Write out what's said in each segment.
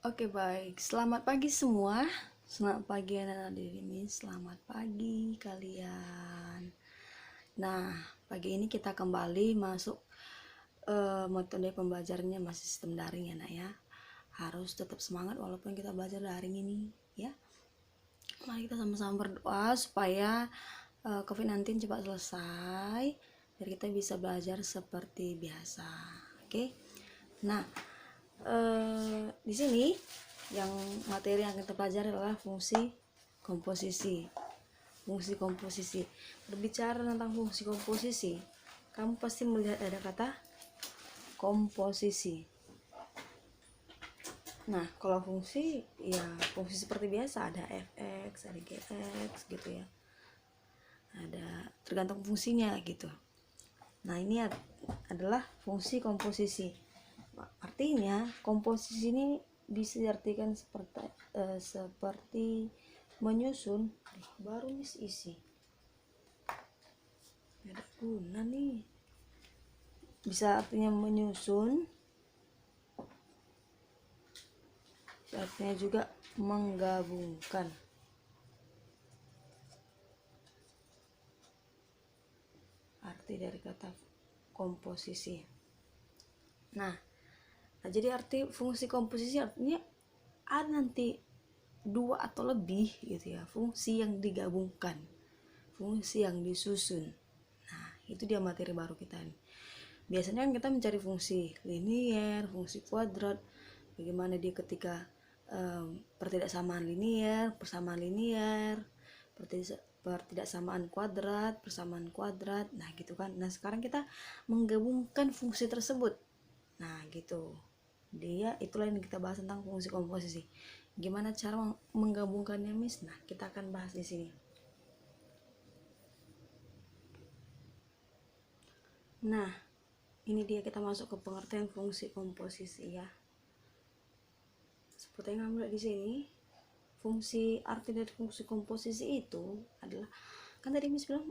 Oke, baik. Selamat pagi semua. Selamat pagi anak-anak ini. Selamat pagi kalian. Nah, pagi ini kita kembali masuk metode pembelajarannya masih sistem daring ya, Nak ya. Harus tetap semangat walaupun kita belajar daring ini, ya. Mari kita sama-sama berdoa supaya COVID-19 cepat selesai dan kita bisa belajar seperti biasa. Oke. Nah, di sini yang materi yang kita pelajari adalah fungsi komposisi. Fungsi komposisi. Berbicara tentang fungsi komposisi, kamu pasti melihat ada kata komposisi. Nah, kalau fungsi, ya fungsi seperti biasa, ada fx, ada gx gitu ya. Ada tergantung fungsinya gitu. Nah, ini adalah fungsi komposisi. Artinya komposisi ini bisa diartikan seperti menyusun. Baru isi ada guna nih. Bisa artinya menyusun, artinya juga menggabungkan. Arti dari kata komposisi. Nah, jadi arti fungsi komposisi artinya ada nanti dua atau lebih gitu ya, fungsi yang digabungkan, fungsi yang disusun. Nah, itu dia materi baru kita nih. Biasanya kan kita mencari fungsi linier, fungsi kuadrat, bagaimana dia ketika pertidaksamaan linier, persamaan linier, pertidaksamaan kuadrat, persamaan kuadrat. Nah, gitu kan. Nah, sekarang kita menggabungkan fungsi tersebut. Nah, gitu. Dia itulah yang kita bahas tentang fungsi komposisi. Gimana cara menggabungkannya, Miss? Nah, kita akan bahas di sini. Nah, ini dia kita masuk ke pengertian fungsi komposisi ya. Seperti yang kamu lihat di sini, arti dari fungsi komposisi itu adalah, kan tadi Miss bilang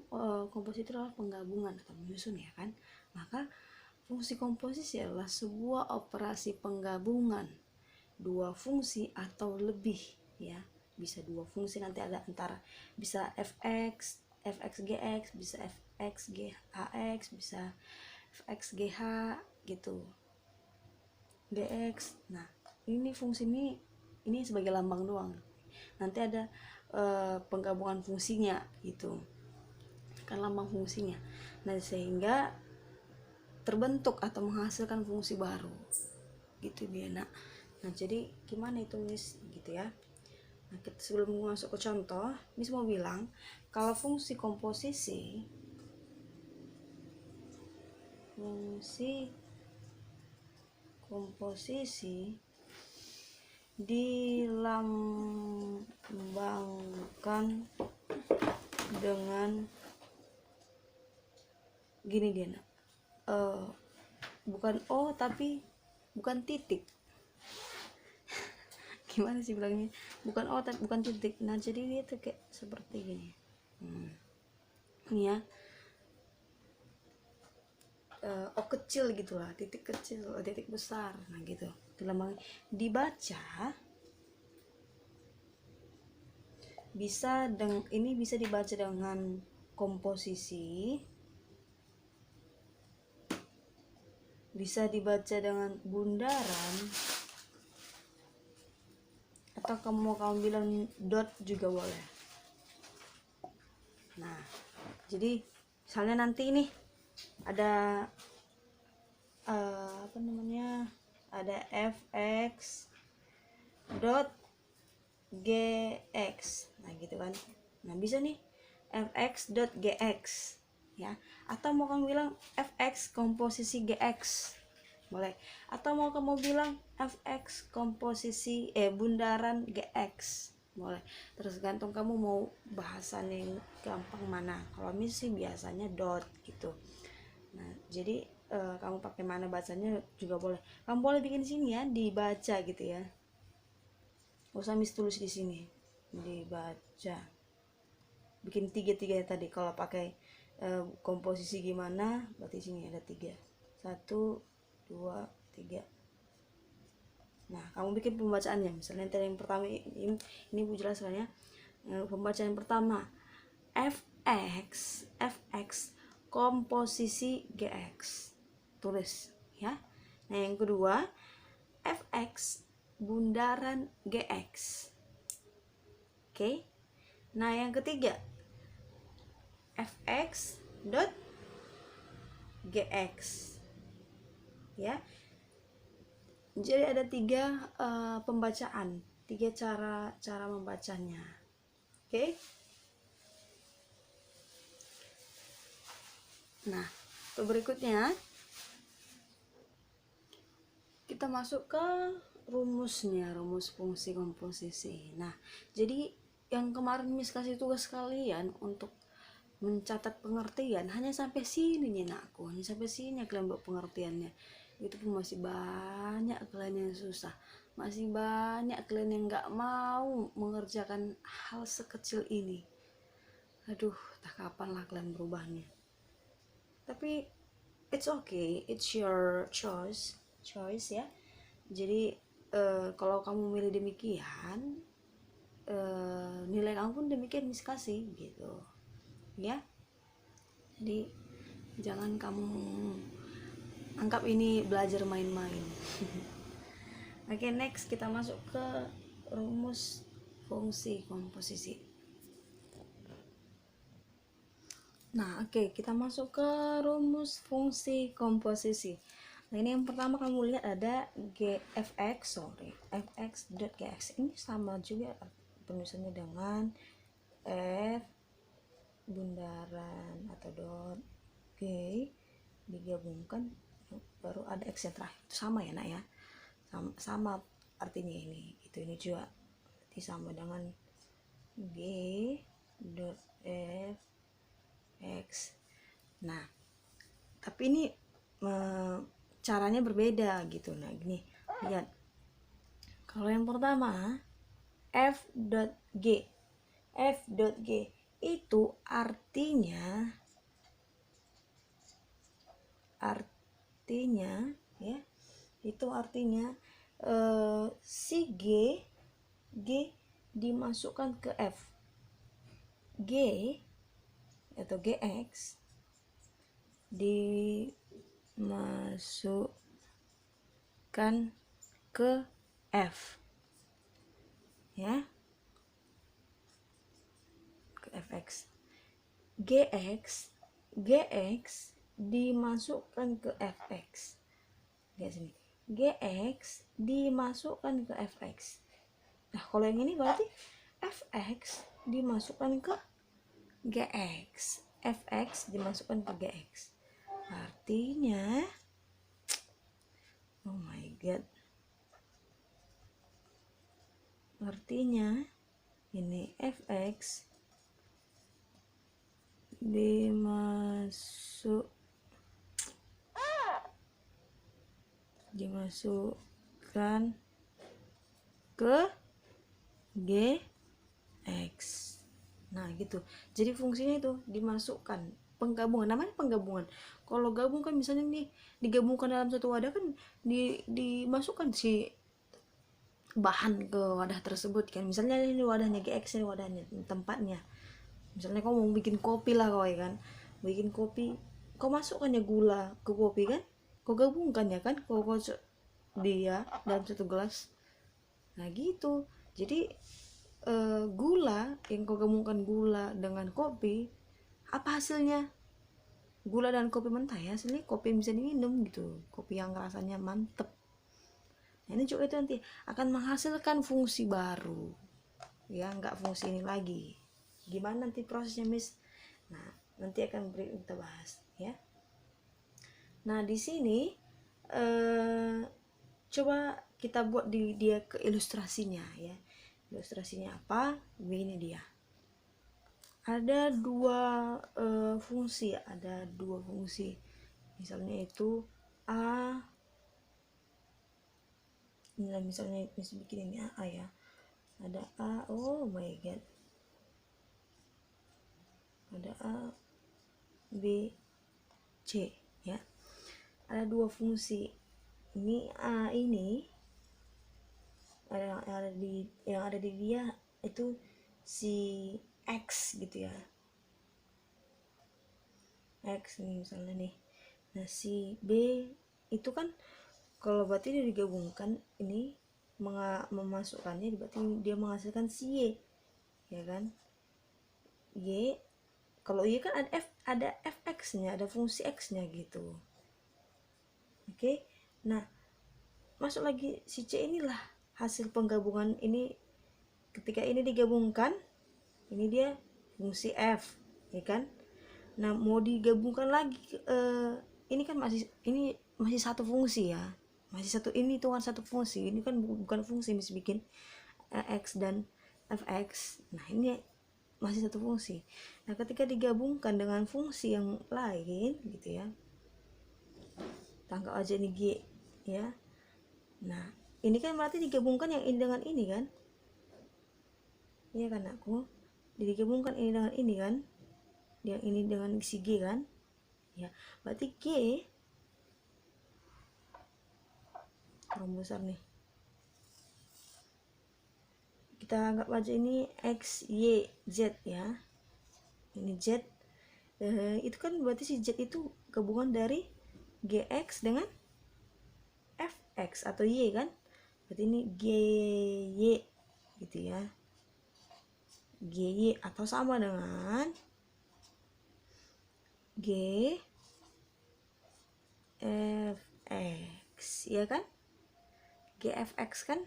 komposisi itu adalah penggabungan atau menyusun ya kan. Maka fungsi komposisi adalah sebuah operasi penggabungan dua fungsi atau lebih ya. Bisa dua fungsi, nanti ada antara bisa fx, gx, bisa fx gx, bisa fx gh gitu, gx. Nah, ini fungsi ini sebagai lambang doang. Nanti ada penggabungan fungsinya gitu kan, lambang fungsinya. Nah, sehingga terbentuk atau menghasilkan fungsi baru gitu dia. Nah, jadi gimana itu Miss gitu ya. Nah, sebelum masuk ke contoh, Miss mau bilang kalau fungsi komposisi dilambangkan dengan gini dia, nak. Bukan O tapi bukan titik. Gimana sih bilangnya? Bukan O tapi bukan titik. Nah, jadi dia tuh kayak seperti gini. Ini ya. O kecil gitulah, titik kecil, titik besar. Nah, gitu. Dibaca ini bisa dibaca dengan komposisi, bisa dibaca dengan bundaran, atau kamu bilang dot juga boleh. Nah, jadi misalnya nanti ini ada ada fx dot gx. Nah, gitu kan. Nah, bisa nih fx dot gx ya, atau mau kamu bilang fx komposisi gx boleh, atau mau kamu bilang fx komposisi bundaran gx boleh. Tergantung kamu mau bahasan yang gampang mana. Kalau sih biasanya dot gitu. Nah, jadi kamu pakai mana bacanya juga boleh. Kamu boleh bikin sini ya, dibaca gitu ya. Usah tulis di sini, dibaca. Bikin tiga tadi. Kalau pakai komposisi gimana? Berarti sini ada 3. 1, 2, 3. Nah, kamu bikin pembacaannya. Misalnya tadi yang pertama ini Bu jelaskan ya. Pembacaan yang pertama, fx komposisi gx. Tulis ya. Nah, yang kedua, fx bundaran gx. Oke. Nah, yang ketiga, fx dot gx. Ya. Jadi ada 3 pembacaan, 3 cara membacanya. Oke. Nah, berikutnya kita masuk ke rumusnya, rumus fungsi komposisi. Nah, jadi yang kemarin Miss kasih tugas kalian untuk mencatat pengertian hanya sampai sini nih nakku, hanya sampai sini kalian buat pengertiannya. Itu pun masih banyak kalian yang susah, masih banyak kalian yang nggak mau mengerjakan hal sekecil ini. Aduh, tak kapan lah kalian berubahnya. Tapi it's okay, it's your choice ya. Jadi kalau kamu milih demikian, nilai kamu pun demikian Miss kasih gitu ya. Jadi jangan kamu anggap ini belajar main-main. Oke, next kita masuk ke rumus fungsi komposisi. Nah, oke, kita masuk ke rumus fungsi komposisi. Nah, ini yang pertama kamu lihat ada fx dot gx. Ini sama juga penulisannya dengan f bundaran atau dot g digabungkan baru ada x yang terakhir. Itu sama ya nak ya, sama artinya ini. Itu ini juga berarti sama dengan g dot f x. Nah, tapi ini caranya berbeda gitu. Nah, gini, lihat. Kalau yang pertama f.g itu artinya ya, itu artinya si g dimasukkan ke f, g atau gx dimasukkan ke f ya, ke fx. gx dimasukkan ke fx. Lihat sini, gx dimasukkan ke fx. Nah, kalau yang ini berarti fx dimasukkan ke gx, fx dimasukkan ke gx. Artinya, oh my god, artinya ini fx dimasukkan ke gx. Nah gitu, jadi fungsinya itu dimasukkan, penggabungan, namanya penggabungan. Kalau gabung kan misalnya nih digabungkan dalam satu wadah kan dimasukkan si bahan ke wadah tersebut kan. Misalnya ini wadahnya gx, ini wadahnya tempatnya. Misalnya kau mau bikin kopi lah kau ya kan, bikin kopi, kau masukkannya gula ke kopi kan, kau gabungkan ya kan, kau dia dalam satu gelas. Nah gitu, jadi gula yang kau gabungkan gula dengan kopi, apa hasilnya? Gula dan kopi mentah ya, hasilnya kopi yang bisa diminum gitu, kopi yang rasanya mantep. Nah, ini juga itu nanti akan menghasilkan fungsi baru ya, nggak fungsi ini lagi. Gimana nanti prosesnya Miss? Nah, nanti akan kita bahas ya. Nah, di sini coba kita buat dia ke ilustrasinya ya. Ilustrasinya apa? Ini dia. Ada dua fungsi, misalnya itu a. Nah, misalnya bikin ini a ya, ada a, oh my god, ada a, b, c ya. Ada dua fungsi. Ini a ini yang ada di dia itu si X gitu ya, X nih misalnya nih. Nah si B itu kan kalau berarti dia digabungkan ini memasukkannya berarti dia menghasilkan si Y, ya kan. Y, kalau Y kan ada fx-nya, ada fungsi x-nya gitu. Oke. Nah, masuk lagi si C inilah hasil penggabungan ini. Ketika ini digabungkan, ini dia fungsi f, ya kan. Nah, mau digabungkan lagi ini kan masih satu fungsi ya. Masih satu, ini tuh kan satu fungsi. Ini kan bukan fungsi, mesti bikin x dan fx. Nah, ini masih satu fungsi. Nah, ketika digabungkan dengan fungsi yang lain gitu ya. Tangkap aja ini G ya. Nah, ini kan berarti digabungkan yang ini dengan ini kan? Iya kan aku? Digabungkan ini dengan ini kan? Yang ini dengan si G kan? Ya, berarti G kurang besar nih. Kita anggap aja ini X, Y, Z ya. Ini Z. Itu kan berarti si Z itu gabungan dari GX dengan FX atau Y kan? Berarti ini GY gitu ya. GY atau sama dengan G FX ya kan? GFX kan?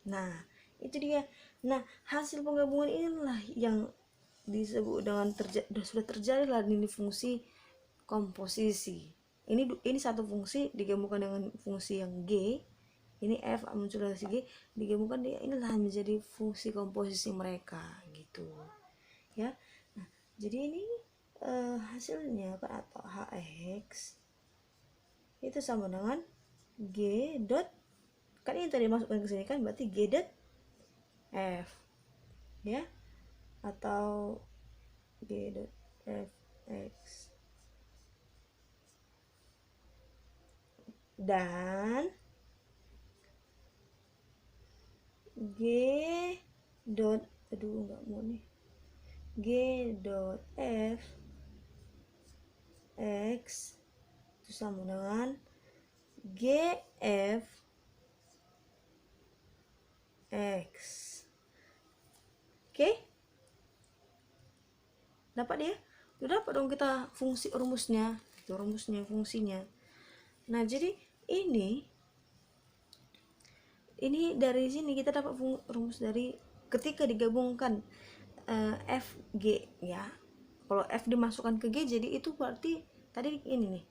Nah, itu dia. Nah, hasil penggabungan inilah yang disebut dengan sudah terjadi lah ini fungsi komposisi. Ini satu fungsi digabungkan dengan fungsi yang G. Ini F muncul dari G, digabungkan dia inilah menjadi fungsi komposisi mereka gitu. Ya. Nah, jadi ini hasilnya kan atau HX itu sama dengan G dot, kan ini tadi masukkan ke sini kan, berarti G dot F ya, atau G dot Fx dan G dot, aduh nggak mau nih, G dot F X itu sama dengan GF X. Oke? Dapat ya? Udah dapat dong kita fungsi rumusnya. Itu rumusnya, fungsinya. Nah, jadi ini dari sini kita dapat rumus dari ketika digabungkan FG ya. Kalau F dimasukkan ke G, jadi itu berarti tadi ini nih.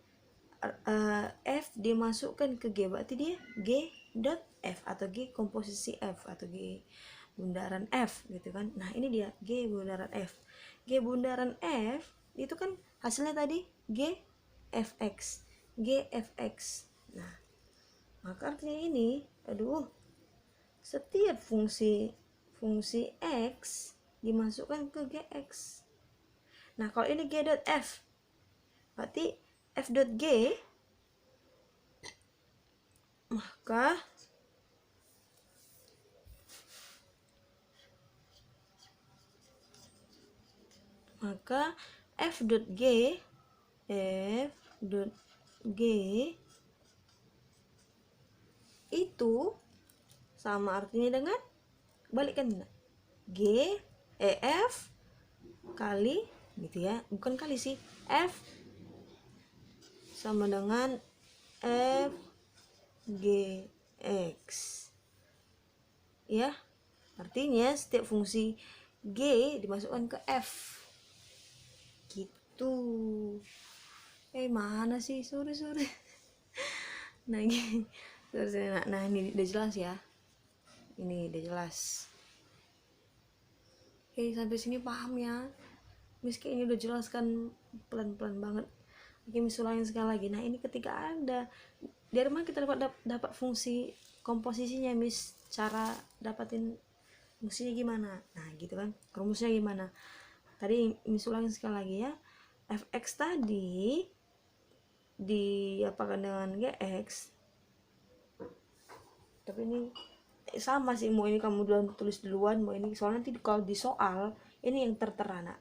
F dimasukkan ke G, berarti dia G dot F atau G komposisi F atau G bundaran F gitu kan. Nah, ini dia G bundaran F. G bundaran F itu kan hasilnya tadi G Fx. G Fx. Nah, maka artinya ini, setiap fungsi X dimasukkan ke Gx. Nah, kalau ini G dot F, berarti F dot G, maka F dot G itu sama artinya dengan, balikkan G F kali gitu ya, bukan kali sih, F sama dengan F G X ya. Artinya setiap fungsi G dimasukkan ke F gitu. Mana sih, sorry nah ini nah ini udah jelas ya, ini udah jelas. Oke, sampai sini paham ya? Meski ini udah jelaskan pelan-pelan banget. Oke, misalnya sekali lagi. Nah, ini ketika ada, dari mana kita dapat fungsi komposisinya, Miss? Cara dapatin fungsinya gimana? Nah, gitu kan. Rumusnya gimana? Tadi Miss ulangin sekali lagi ya. Fx tadi diapakan dengan Gx, Tapi ini sama sih, mau ini kamu duluan tulis duluan, mau ini, soalnya nanti kalau di soal ini yang tertera nak,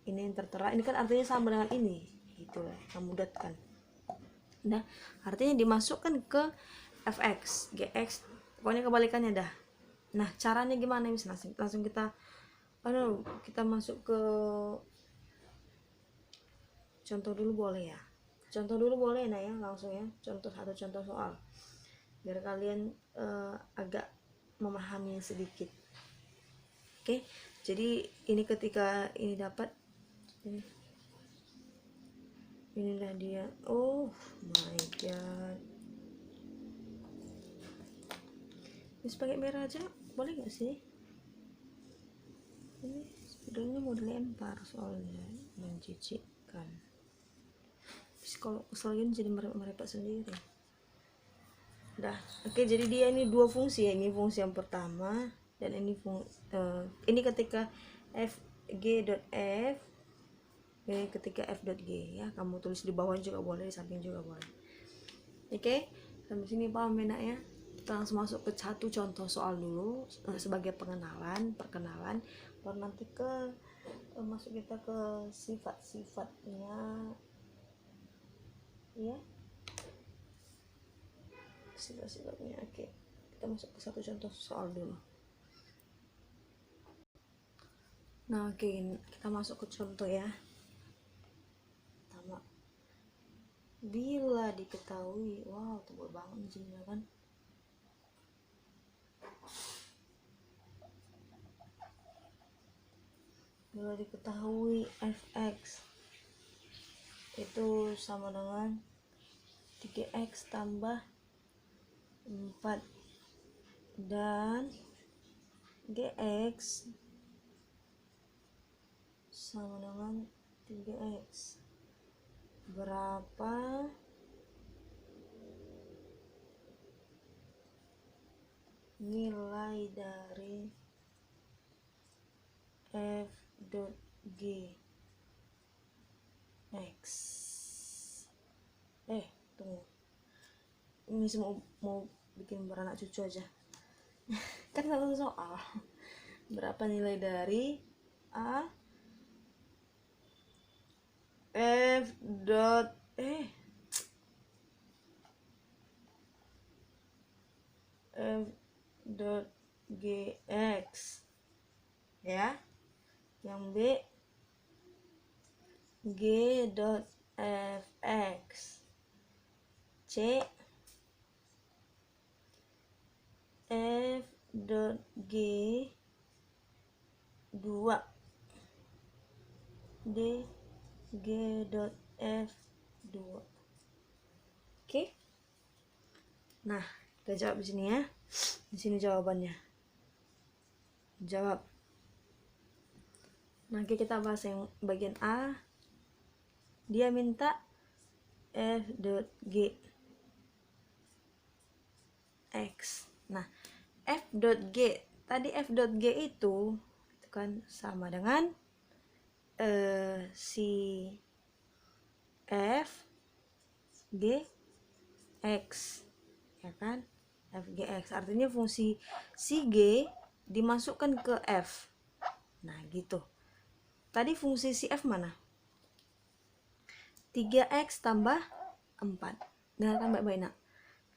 ini yang tertera, ini kan artinya sama dengan ini, gitu lah kamu datkan. Nah artinya dimasukkan ke fx, gx, pokoknya kebalikannya dah. Nah caranya gimana misalnya, langsung kita kita masuk ke contoh dulu boleh ya, contoh dulu boleh nah ya, langsung ya contoh, satu contoh soal biar kalian agak memahami sedikit. Oke, jadi ini ketika ini dapat, inilah dia. Oh my god, bisa pakai merah aja boleh nggak sih? Ini sebenarnya mau dilempar soalnya, menjijikkan. Terus kalau kesel gini jadi merepet sendiri. Dah, oke, jadi dia ini dua fungsi ya, ini fungsi yang pertama dan ini ini ketika fg.f, ini ketika f.g ya, kamu tulis di bawah juga boleh, di samping juga boleh. Oke, sampai sini paham enak ya? Kita langsung masuk ke satu contoh soal dulu sebagai perkenalan, baru nanti ke masuk kita ke sifat-sifatnya ya, sifat-sifatnya. Oke, kita masuk ke satu contoh soal dulu. Nah oke, kita masuk ke contoh ya. Pertama, bila diketahui, wow tebal banget jinnya kan. Bila diketahui fx itu sama dengan 3x tambah 4 dan gx sama dengan 3x, berapa nilai dari f.g x? Tunggu, ini semua mau bikin beranak cucu aja kan satu soal. Berapa nilai dari a f dot f dot gx ya, yang b g dot fx, c f dot g 2, d g dot f 2. Oke, nah kita jawab di sini ya. Di sini jawabannya, jawab. Nah kita bahas yang bagian A. Dia minta f dot g x. Nah f dot g tadi, f dot g itu kan sama dengan si f g x ya kan, f g x artinya fungsi si g dimasukkan ke f. Nah gitu, tadi fungsi si f mana? 3x tambah 4. Dengarkan baik-baik nak,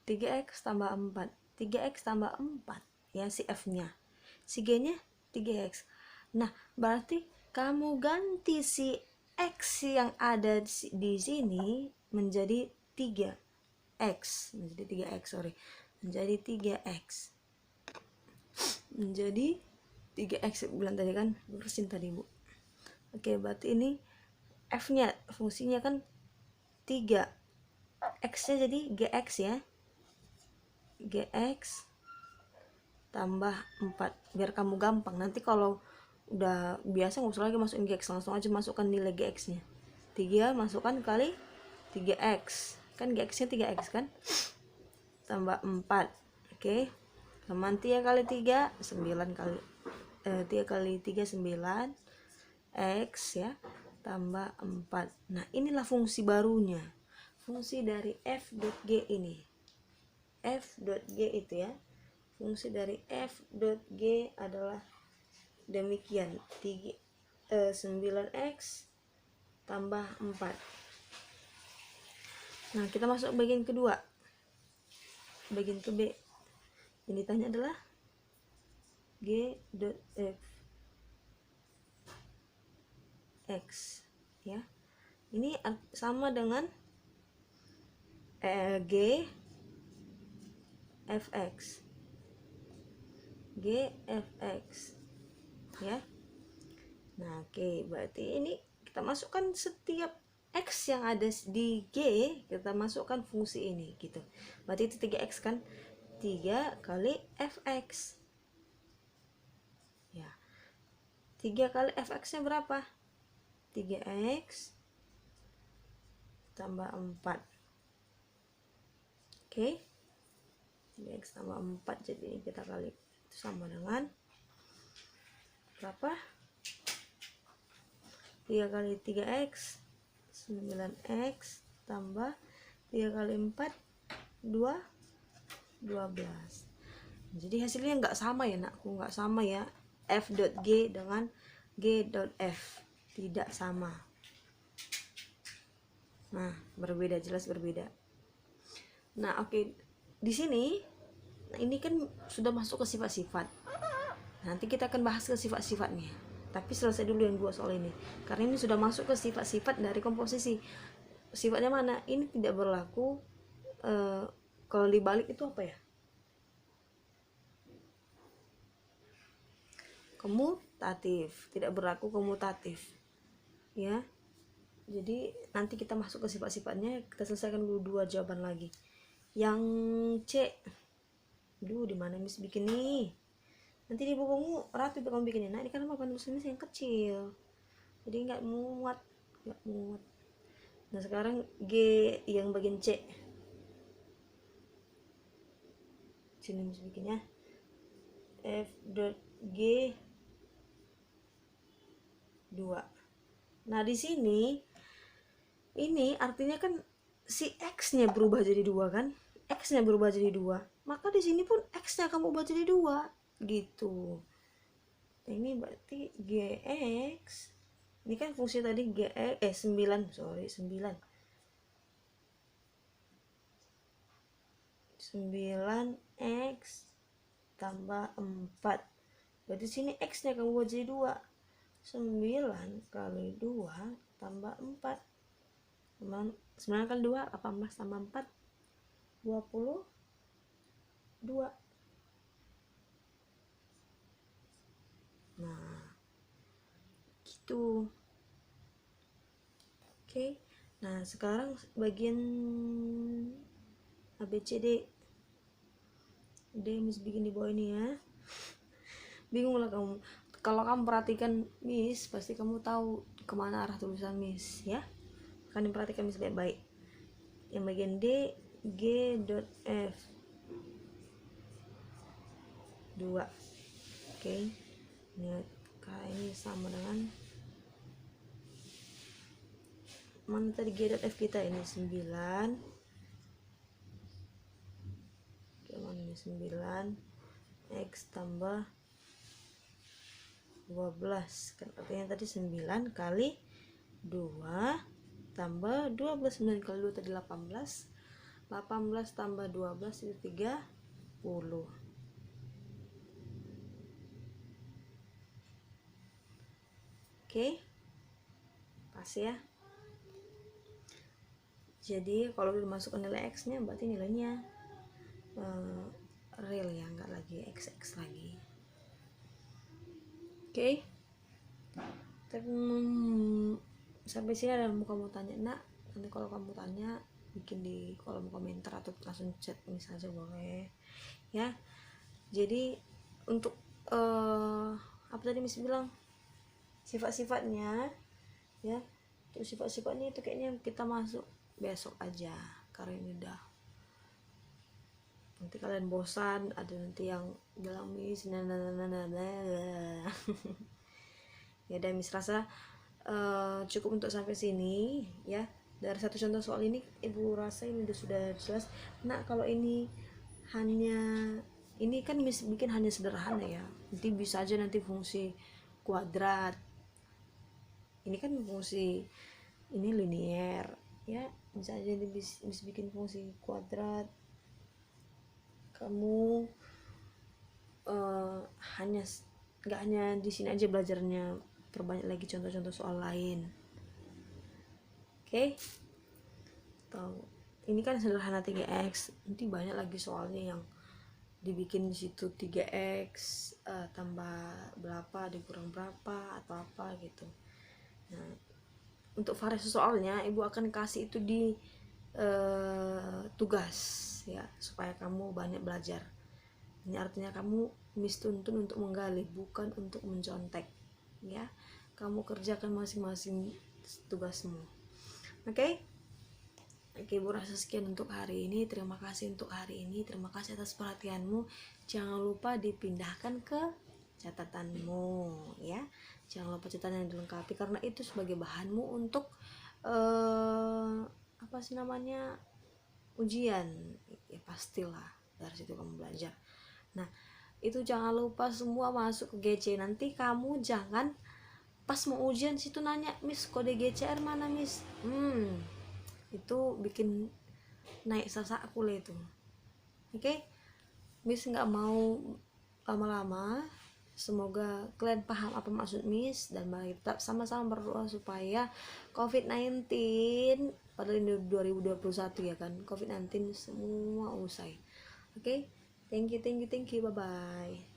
3x tambah 4, 3x tambah 4 ya si f nya, si g nya 3x. Nah berarti kamu ganti si x yang ada di sini menjadi 3x, menjadi 3x, menjadi 3x bilang tadi kan, bersin tadi bu. Oke, berarti ini f nya fungsinya kan 3, x nya jadi gx ya, gx tambah 4 biar kamu gampang. Nanti kalau udah biasa nggak usah lagi masukin gx, langsung aja masukkan nilai gx nya, 3 masukkan kali 3x kan, gx nya 3x kan, tambah 4. Oke, sama 3 kali 3 9 kali 3 kali 3 9 x ya, tambah 4. Nah inilah fungsi barunya, fungsi dari f.g ini. F.g itu ya Fungsi dari f dot g adalah demikian, 9x tambah 4. Nah, kita masuk bagian kedua, bagian ke B. Yang ditanya adalah g dot f x, ya. Ini sama dengan g fx, g fx, ya. Nah, oke, berarti ini kita masukkan setiap x yang ada di G, kita masukkan fungsi ini gitu. Berarti itu 3x kan, 3 kali fx, ya. 3 kali fx nya berapa? 3x tambah 4. Oke, 3x tambah 4, jadi ini kita kali, itu sama dengan berapa? 3 kali 3x 9x tambah 3 kali 4 12. Jadi hasilnya nggak sama ya nakku, nggak sama ya, f dot g dengan g dot f, tidak sama. Nah, berbeda, jelas berbeda. Nah, oke. Di sini, nah ini kan sudah masuk ke sifat-sifat. Nanti kita akan bahas ke sifat-sifatnya. Tapi selesai dulu yang 2 soal ini. Karena ini sudah masuk ke sifat-sifat dari komposisi. Sifatnya mana? Ini tidak berlaku. Kalau dibalik itu apa ya? Komutatif. Tidak berlaku komutatif. Ya. Jadi nanti kita masuk ke sifat-sifatnya. Kita selesaikan dulu 2 jawaban lagi. Yang C. Duh, di mana Miss bikin nih? Nanti di bukumu rapi kamu bikinnya. Nah, ini kan papan tulisannya yang kecil, jadi nggak muat. Nah, sekarang G yang bagian C. Sini Miss bikinnya. F dot G 2. Nah, di sini ini artinya kan si X-nya berubah jadi 2 kan? X-nya berubah jadi 2. Maka di sini pun X-nya kamu ubah jadi 2. Gitu. Ini berarti gx, ini kan fungsi tadi 9 9x tambah 4. Berarti sini x nya kamu buat jadi 2. 9 kali 2 tambah 4. 9 kali 2 18 tambah 4 22. Nah, gitu. Oke. Nah, sekarang bagian ABCD. Miss bikin di bawah ini ya. Bingung lah kamu. Kalau kamu perhatikan Miss, pasti kamu tahu kemana arah tulisan Miss ya. Kan diperhatikan Miss baik-baik. Yang bagian D, G dot F 2. Oke. Ini sama dengan mana tadi G dot F kita ini 9. Oke, mana ini 9 X tambah 12 kan, artinya tadi 9 kali 2 tambah 12. 9 kali 2 tadi 18 tambah 12 itu 30. Oke, pas ya. Jadi kalau dimasukkan nilai X nya berarti nilainya real ya, nggak lagi XX lagi. Oke. Tapi sampai sini ada mau kamu tanya nak? Nanti kalau kamu tanya bikin di kolom komentar atau langsung chat Miss aja boleh ya. Jadi untuk apa tadi Miss bilang, sifat-sifatnya ya, untuk sifat-sifatnya itu kayaknya kita masuk besok aja karena ini udah, nanti kalian bosan, ada nanti yang bilang Miss ya udah Miss rasa cukup untuk sampai sini ya. Dari satu contoh soal ini ibu rasa ini sudah jelas. Nah, kalau ini hanya Ini kan Miss bikin hanya sederhana ya, nanti bisa aja nanti fungsi kuadrat, ini kan fungsi ini linier ya, bisa aja nanti Miss bikin fungsi kuadrat. Kamu hanya nggak hanya di sini aja belajarnya, perbanyak lagi contoh-contoh soal lain. Oke? Tahu. Ini kan sederhana 3x, nanti banyak lagi soalnya yang dibikin di situ 3x tambah berapa dikurang berapa atau apa gitu. Nah, untuk variasi soalnya ibu akan kasih itu di tugas ya, supaya kamu banyak belajar. Ini artinya kamu Miss tuntun untuk menggali, bukan untuk mencontek ya. Kamu kerjakan masing-masing tugasmu. Oke? Oke, Ibu rasa sekian untuk hari ini. Terima kasih untuk hari ini. Terima kasih atas perhatianmu. Jangan lupa dipindahkan ke catatanmu ya. Jangan lupa catatan yang dilengkapi, karena itu sebagai bahanmu untuk apa sih namanya, ujian ya, pastilah dari situ kamu belajar. Nah, itu jangan lupa semua masuk ke GC. Nanti kamu jangan pas mau ujian situ nanya, Miss kode GCR mana Miss, itu bikin naik sasak aku lah itu. Oke? Miss nggak mau lama-lama. Semoga kalian paham apa maksud Miss, dan mari tetap sama-sama berdoa supaya COVID-19 pada 2021 ya kan, COVID-19 semua usai. Oke? Thank you, bye bye.